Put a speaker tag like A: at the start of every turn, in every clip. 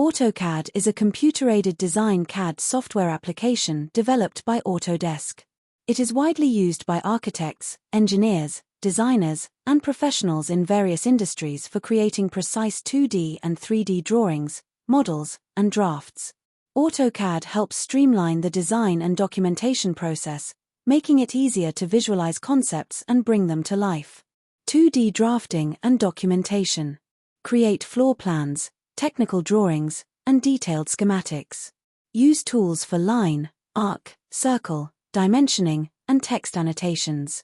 A: AutoCAD is a computer-aided design CAD software application developed by Autodesk. It is widely used by architects, engineers, designers, and professionals in various industries for creating precise 2D and 3D drawings, models, and drafts. AutoCAD helps streamline the design and documentation process, making it easier to visualize concepts and bring them to life. 2D drafting and documentation. Create floor plans, technical drawings, and detailed schematics. Use tools for line, arc, circle, dimensioning, and text annotations.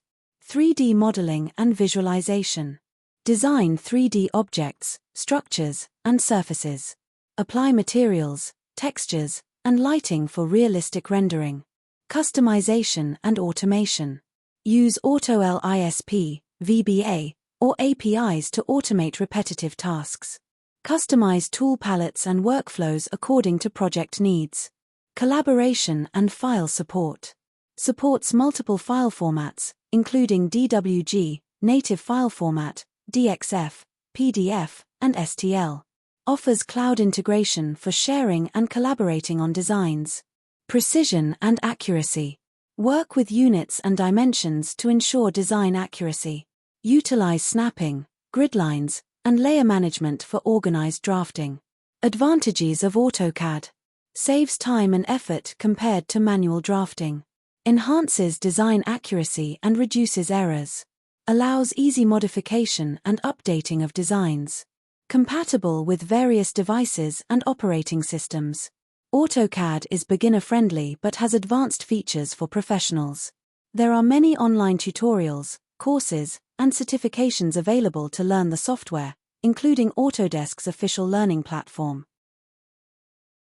A: 3D modeling and visualization. Design 3D objects, structures, and surfaces. Apply materials, textures, and lighting for realistic rendering. Customization and automation. Use AutoLISP, VBA, or APIs to automate repetitive tasks. Customize tool palettes and workflows according to project needs. Collaboration and file support. Supports multiple file formats, including DWG, native file format, DXF, PDF, and STL. Offers cloud integration for sharing and collaborating on designs. Precision and accuracy. Work with units and dimensions to ensure design accuracy. Utilize snapping, grid lines, and layer management for organized drafting. Advantages of AutoCAD. Saves time and effort compared to manual drafting. Enhances design accuracy and reduces errors. Allows easy modification and updating of designs. Compatible with various devices and operating systems. AutoCAD is beginner-friendly but has advanced features for professionals. There are many online tutorials, courses, and certifications available to learn the software, including Autodesk's official learning platform.